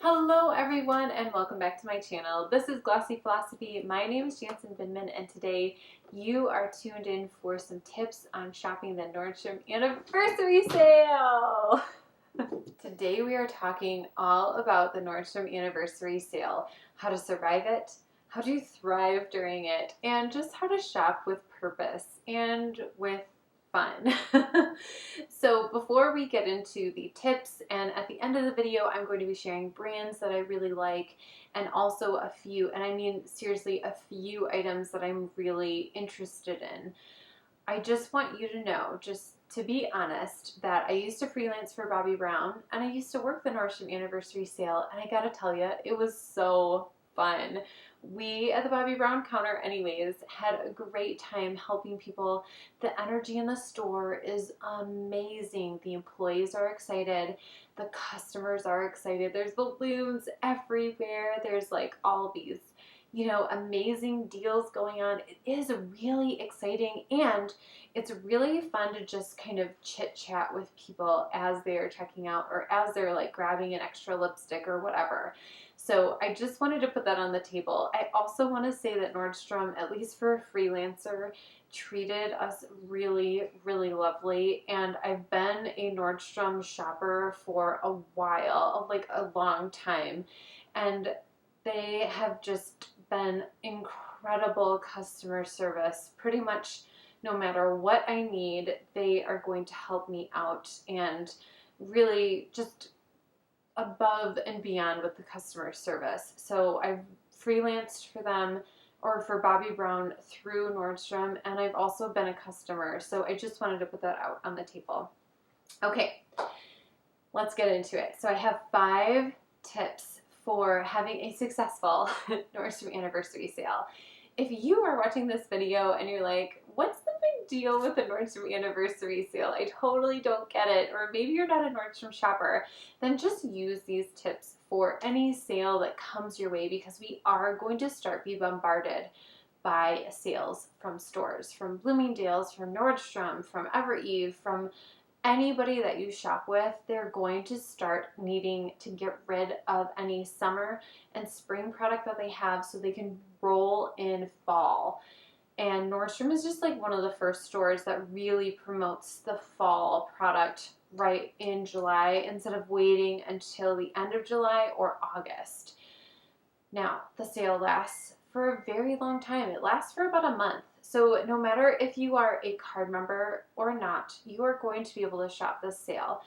Hello everyone and welcome back to my channel. This is Glossy Philosophy. My name is Jansen Binman and today you are tuned in for some tips on shopping the Nordstrom Anniversary Sale. Today we are talking all about the Nordstrom Anniversary Sale, how to survive it, how to thrive during it, and just how to shop with purpose and with fun. So before we get into the tips, and at the end of the video I'm going to be sharing brands that I really like and also a few, and I mean seriously a few items that I'm really interested in. I just want you to know, just to be honest, that I used to freelance for Bobbi Brown and I used to work the Nordstrom Anniversary Sale, and I gotta tell you, it was so fun. We at the Bobbi Brown counter anyways had a great time helping people. The energy in the store is amazing. The employees are excited. The customers are excited. There's balloons everywhere. There's like all these, amazing deals going on. It is really exciting, and it's really fun to just kind of chit chat with people as they are checking out or as they're like grabbing an extra lipstick or whatever. So I just wanted to put that on the table. I also want to say that Nordstrom, at least for a freelancer, treated us really, really lovely. And I've been a Nordstrom shopper for a while, like a long time. And they have just been incredible customer service. Pretty much no matter what I need, they are going to help me out and really just above and beyond with the customer service. So I've freelanced for them or for Bobbi Brown through Nordstrom, and I've also been a customer. So I just wanted to put that out on the table. Okay, let's get into it. So I have 5 tips for having a successful Nordstrom Anniversary Sale. If you are watching this video and you're like, what's the big deal with the Nordstrom Anniversary Sale? I totally don't get it. Or maybe you're not a Nordstrom shopper, then just use these tips for any sale that comes your way, because we are going to be bombarded by sales from stores, from Bloomingdale's, from Nordstrom, from Evereve, from anybody that you shop with. They're going to start needing to get rid of any summer and spring product that they have so they can roll in fall. And Nordstrom is just like one of the first stores that really promotes the fall product right in July instead of waiting until the end of July or August. Now, the sale lasts for a very long time. It lasts for about a month. So no matter if you are a card member or not, you are going to be able to shop this sale.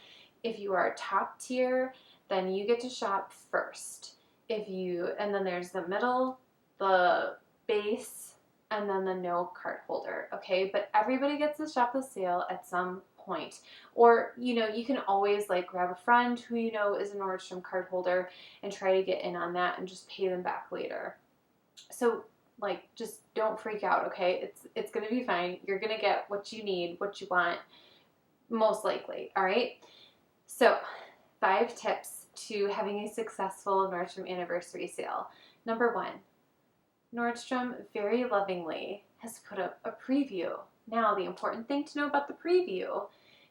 If you are top tier, then you get to shop first. And then there's the middle, the base, and then the no card holder, okay? But everybody gets to shop the sale at some point. Or, you can always like grab a friend who you know is a Nordstrom card holder and try to get in on that and just pay them back later. So just don't freak out, okay? It's going to be fine. You're going to get what you need, what you want, most likely, all right? So 5 tips to having a successful Nordstrom Anniversary Sale. Number 1, Nordstrom very lovingly has put up a preview. Now, the important thing to know about the preview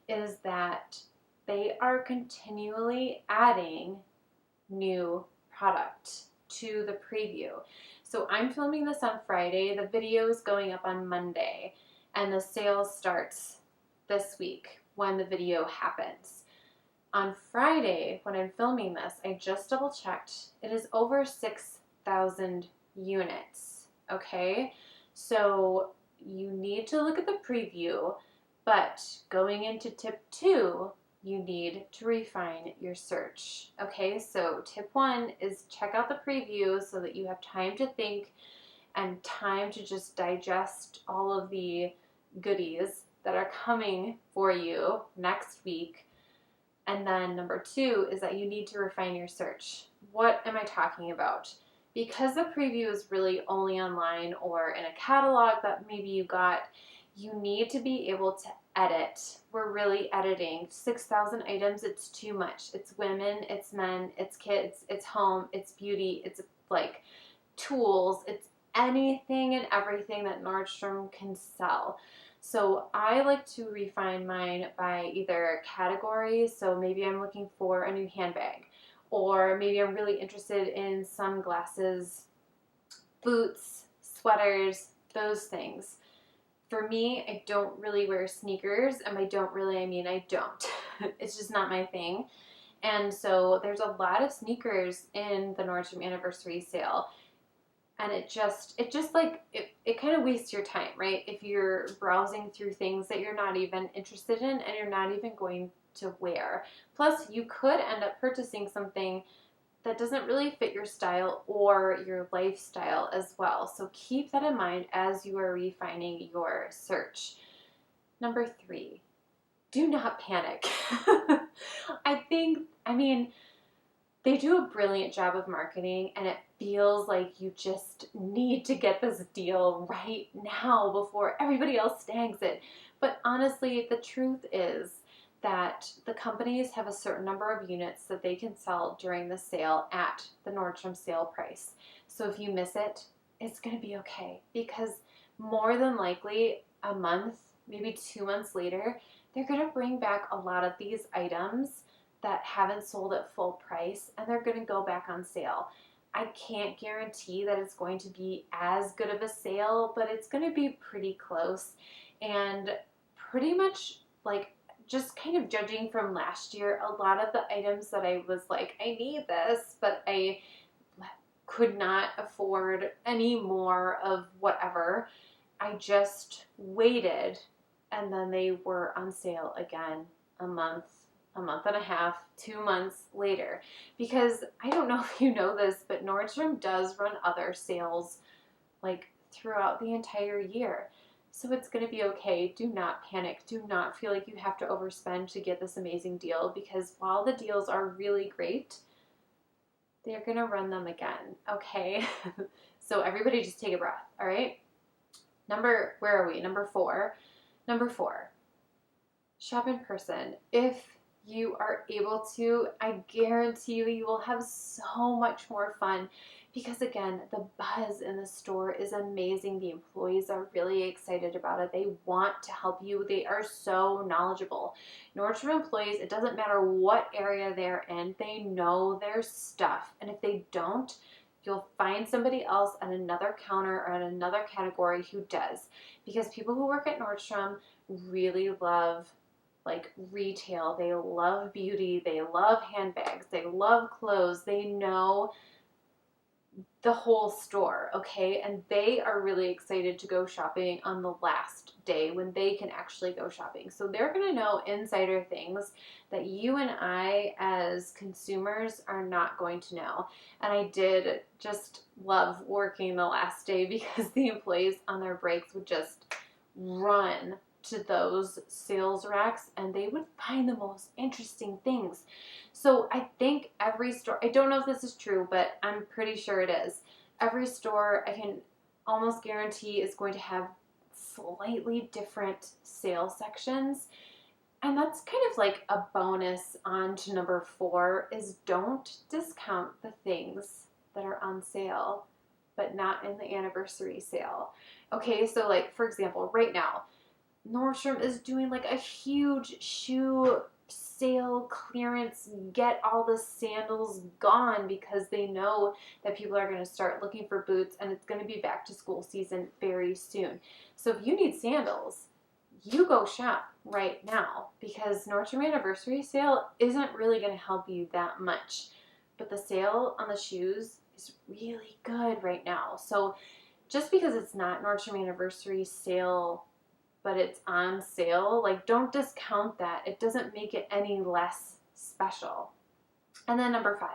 is that they are continually adding new product to the preview. So I'm filming this on Friday. The video is going up on Monday, and the sale starts this week when the video happens. On Friday, when I'm filming this, I just double checked. It is over 6,000 units, okay? So you need to look at the preview, but going into tip 2, you need to refine your search. Okay, so tip 1 is check out the preview so that you have time to think and time to just digest all of the goodies that are coming for you next week. And then number 2 is that you need to refine your search. What am I talking about? Because the preview is really only online or in a catalog that maybe you got, you need to be able to edit. We're really editing. 6,000 items, it's too much. It's women, it's men, it's kids, it's home, it's beauty, it's like tools, it's anything and everything that Nordstrom can sell. So I like to refine mine by either categories. So maybe I'm looking for a new handbag, or maybe I'm really interested in sunglasses, boots, sweaters, those things. For me, I don't really wear sneakers, and by don't really, I mean I don't. It's just not my thing. And so there's a lot of sneakers in the Nordstrom Anniversary Sale. And it kind of wastes your time, right? If you're browsing through things that you're not even interested in and you're not even going to wear. Plus, you could end up purchasing something that doesn't really fit your style or your lifestyle as well. So keep that in mind as you are refining your search. Number 3, do not panic. I mean, they do a brilliant job of marketing, and it feels like you just need to get this deal right now before everybody else snags it. But honestly, the truth is that the companies have a certain number of units that they can sell during the sale at the Nordstrom sale price. So if you miss it, it's going to be okay, because more than likely a month, maybe 2 months later, they're going to bring back a lot of these items that haven't sold at full price, and they're going to go back on sale. I can't guarantee that it's going to be as good of a sale, but it's going to be pretty close. And pretty much, like, just kind of judging from last year, a lot of the items that I was like, I need this, but I could not afford any more of whatever, I just waited, and then they were on sale again a month and a half, 2 months later. Because I don't know if you know this, but Nordstrom does run other sales like throughout the entire year. So it's going to be okay. Do not panic. Do not feel like you have to overspend to get this amazing deal, because while the deals are really great, they're going to run them again, okay? So everybody just take a breath, all right? Where are we? Number 4. Number 4, shop in person. If you are able to, I guarantee you will have so much more fun, because again, the buzz in the store is amazing. The employees are really excited about it. They want to help you. They are so knowledgeable. Nordstrom employees, it doesn't matter what area they're in, they know their stuff. And if they don't, you'll find somebody else at another counter or in another category who does. Because people who work at Nordstrom really love like retail. They love beauty. They love handbags. They love clothes. They know the whole store, okay? And they are really excited to go shopping on the last day when they can actually go shopping. So they're going to know insider things that you and I as consumers are not going to know. And I did just love working the last day, because the employees on their breaks would just run to those sales racks and they would find the most interesting things. So I think every store, I don't know if this is true, but I'm pretty sure it is. Every store, I can almost guarantee, is going to have slightly different sale sections. And that's kind of like a bonus on to number 4, is don't discount the things that are on sale, but not in the anniversary sale. Okay, so like, for example, right now, Nordstrom is doing like a huge shoe sale clearance, get all the sandals gone, because they know that people are going to start looking for boots, and it's going to be back to school season very soon. So if you need sandals, you go shop right now, because Nordstrom Anniversary Sale isn't really going to help you that much. But the sale on the shoes is really good right now. So just because it's not Nordstrom Anniversary Sale, but it's on sale, like, don't discount that. It doesn't make it any less special. And then number 5,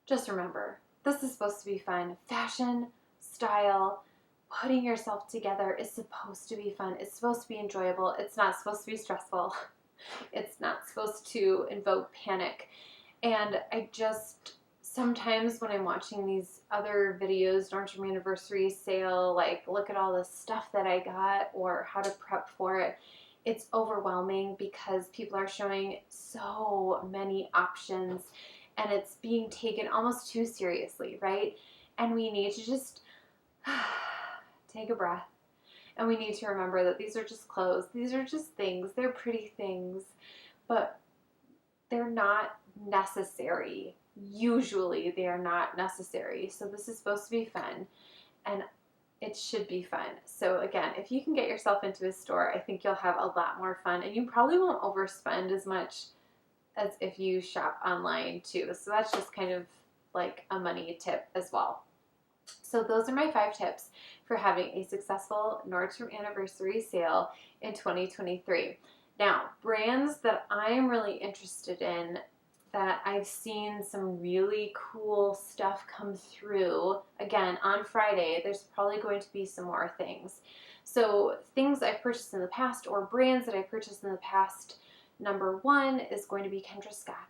just remember, this is supposed to be fun. Fashion, style, putting yourself together is supposed to be fun. It's supposed to be enjoyable. It's not supposed to be stressful. It's not supposed to invoke panic. And I just, sometimes when I'm watching these other videos, Nordstrom Anniversary Sale, like, look at all the stuff that I got or how to prep for it, it's overwhelming, because people are showing so many options and it's being taken almost too seriously, right? And we need to just take a breath, and we need to remember that these are just clothes. These are just things. They're pretty things, but they're not necessary usually they are not necessary. So this is supposed to be fun, and it should be fun. So again, if you can get yourself into a store, I think you'll have a lot more fun, and you probably won't overspend as much as if you shop online too. So that's just kind of like a money tip as well. So those are my 5 tips for having a successful Nordstrom Anniversary Sale in 2023. Now, brands that I'm really interested in, that I've seen some really cool stuff come through. Again, on Friday, there's probably going to be some more things. So things I've purchased in the past, or brands that I purchased in the past, number 1 is going to be Kendra Scott.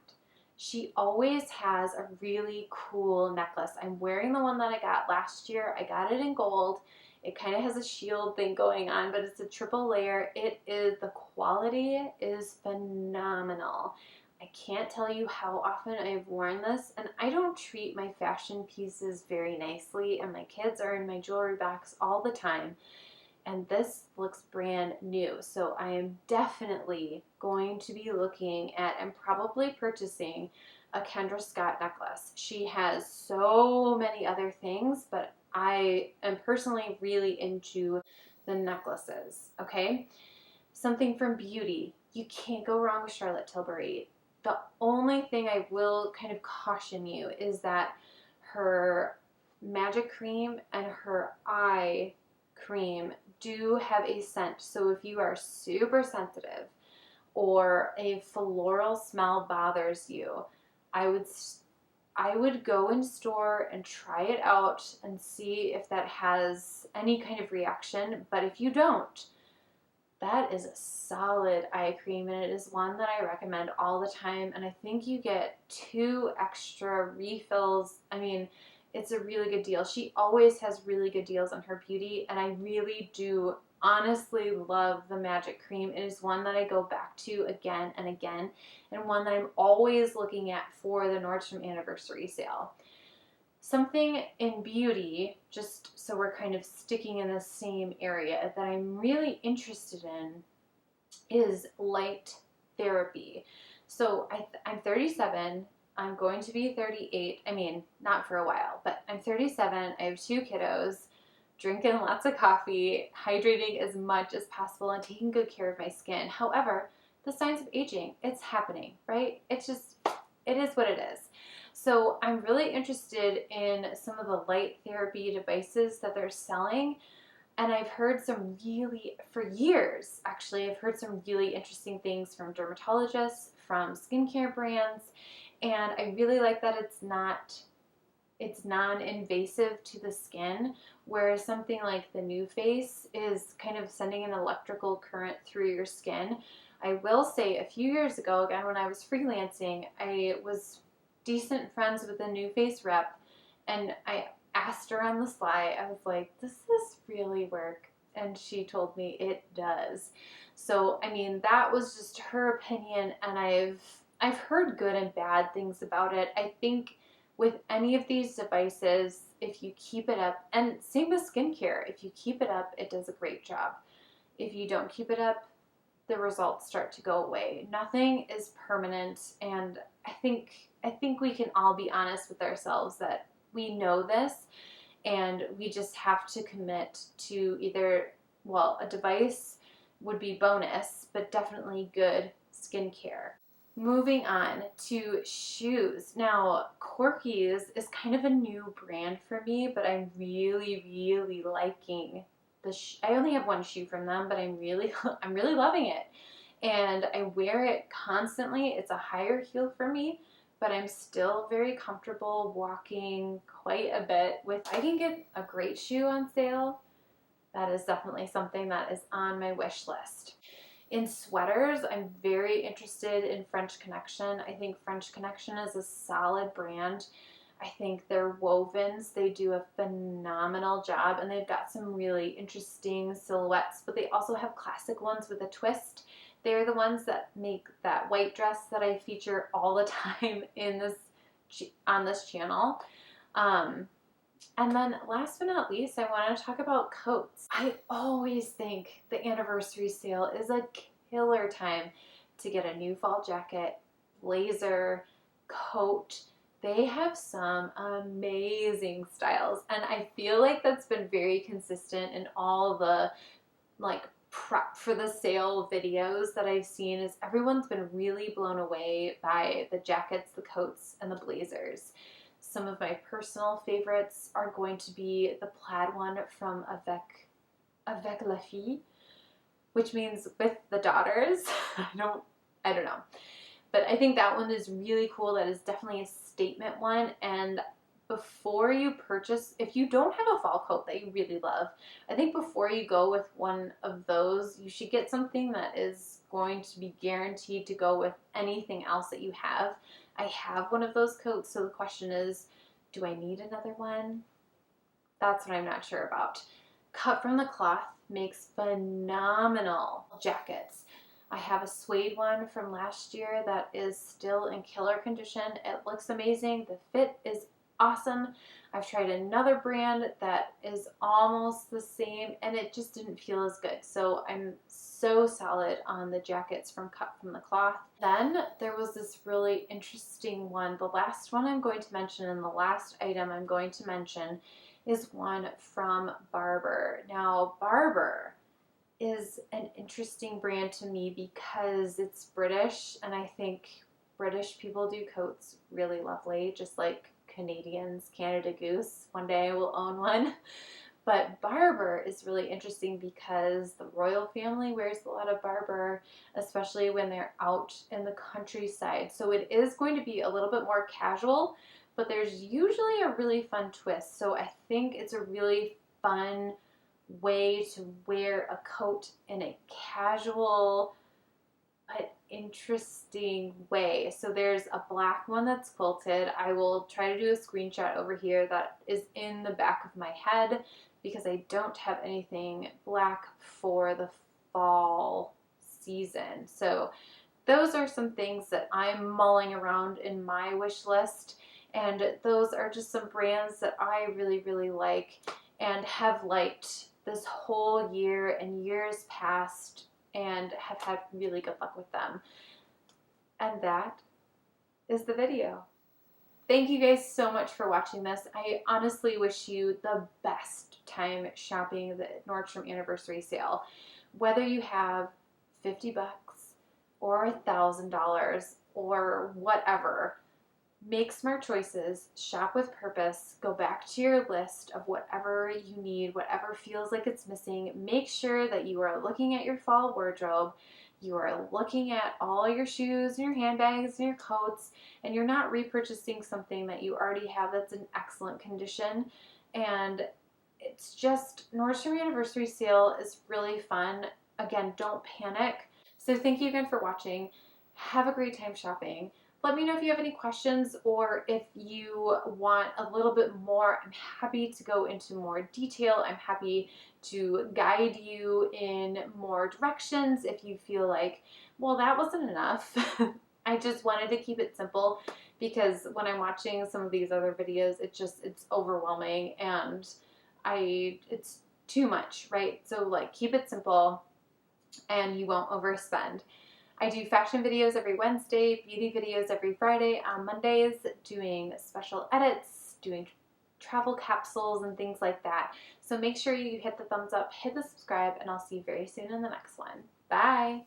She always has a really cool necklace. I'm wearing the one that I got last year. I got it in gold. It kind of has a shield thing going on, but it's a triple layer. The quality is phenomenal. I can't tell you how often I've worn this, and I don't treat my fashion pieces very nicely, and my kids are in my jewelry box all the time, and this looks brand new. So I am definitely going to be looking at and probably purchasing a Kendra Scott necklace. She has so many other things, but I am personally really into the necklaces, okay? Something from beauty. You can't go wrong with Charlotte Tilbury. The only thing I will kind of caution you is that her magic cream and her eye cream do have a scent. So if you are super sensitive or a floral smell bothers you, I would go in store and try it out and see if that has any kind of reaction. But if you don't, that is a solid eye cream, and it is one that I recommend all the time. And I think you get 2 extra refills. I mean, it's a really good deal. She always has really good deals on her beauty, and I really do honestly love the magic cream. It is one that I go back to again and again, and one that I'm always looking at for the Nordstrom Anniversary Sale. Something in beauty, just so we're kind of sticking in the same area, that I'm really interested in is light therapy. So I'm 37. I'm going to be 38. I mean, not for a while, but I'm 37. I have 2 kiddos, drinking lots of coffee, hydrating as much as possible, and taking good care of my skin. However, the signs of aging, it's happening, right? It is what it is. So I'm really interested in some of the light therapy devices that they're selling. And I've heard some really, for years actually, I've heard some really interesting things from dermatologists, from skincare brands. And I really like that it's non-invasive to the skin, whereas something like the NuFace is kind of sending an electrical current through your skin. I will say a few years ago, again, when I was freelancing, I was decent friends with a NuFace rep, and I asked her on the sly, I was like, does this really work? And she told me it does. So, I mean, that was just her opinion, and I've heard good and bad things about it. I think with any of these devices, if you keep it up, and same with skincare, if you keep it up, it does a great job. If you don't keep it up, the results start to go away. Nothing is permanent, and I think we can all be honest with ourselves that we know this, and we just have to commit to either, well, a device would be bonus, but definitely good skincare. Moving on to shoes. Now, Kork Ease is kind of a new brand for me, but I'm really, really liking I only have 1 shoe from them, but I'm really loving it. And I wear it constantly. It's a higher heel for me, but I'm still very comfortable walking quite a bit with. If I can get a great shoe on sale, that is definitely something that is on my wish list. In sweaters, I'm very interested in French Connection. I think French Connection is a solid brand. I think their wovens, they do a phenomenal job, and they've got some really interesting silhouettes, but they also have classic ones with a twist. They're the ones that make that white dress that I feature all the time on this channel. And then last but not least, I want to talk about coats. I always think the anniversary sale is a killer time to get a new fall jacket, blazer, coat, They have some amazing styles, and I feel like that's been very consistent in all the like prep for the sale videos that I've seen. Is everyone's been really blown away by the jackets, the coats, and the blazers. Some of my personal favorites are going to be the plaid one from Avec Les Filles, which means with the daughters. I don't know. But I think that one is really cool. That is definitely a statement one. And before you purchase, if you don't have a fall coat that you really love, I think before you go with one of those, you should get something that is going to be guaranteed to go with anything else that you have. I have one of those coats, so the question is, do I need another one? That's what I'm not sure about. Cut from the Kloth makes phenomenal jackets. I have a suede one from last year that is still in killer condition. It looks amazing. The fit is awesome. I've tried another brand that is almost the same and it just didn't feel as good. So I'm so solid on the jackets from Cut from the Kloth. Then there was this really interesting one. The last one I'm going to mention and the last item I'm going to mention is one from Barbour. Now, Barbour is an interesting brand to me because it's British, and I think British people do coats really lovely, just like Canadians, Canada Goose. One day I will own one. But Barbour is really interesting because the royal family wears a lot of Barbour, especially when they're out in the countryside. So it is going to be a little bit more casual, but there's usually a really fun twist. So I think it's a really fun way to wear a coat in a casual but interesting way. So there's a black one that's quilted. I will try to do a screenshot over here that is in the back of my head because I don't have anything black for the fall season. So those are some things that I'm mulling around in my wish list, and those are just some brands that I really, really like and have liked this whole year and years past and have had really good luck with them. And that is the video. Thank you guys so much for watching this. I honestly wish you the best time shopping the Nordstrom Anniversary Sale. Whether you have 50 bucks or $1,000 or whatever, make smart choices, shop with purpose, go back to your list of whatever you need, whatever feels like it's missing. Make sure that you are looking at your fall wardrobe, you are looking at all your shoes and your handbags and your coats, and you're not repurchasing something that you already have that's in excellent condition. And it's just, Nordstrom Anniversary Sale is really fun. Again, don't panic. So thank you again for watching. Have a great time shopping. Let me know if you have any questions or if you want a little bit more. I'm happy to go into more detail. I'm happy to guide you in more directions if you feel like, well, that wasn't enough. I just wanted to keep it simple because when I'm watching some of these other videos, it's overwhelming and it's too much, right? So like keep it simple and you won't overspend. I do fashion videos every Wednesday, beauty videos every Friday, on Mondays, doing special edits, doing travel capsules and things like that. So make sure you hit the thumbs up, hit the subscribe, and I'll see you very soon in the next one. Bye!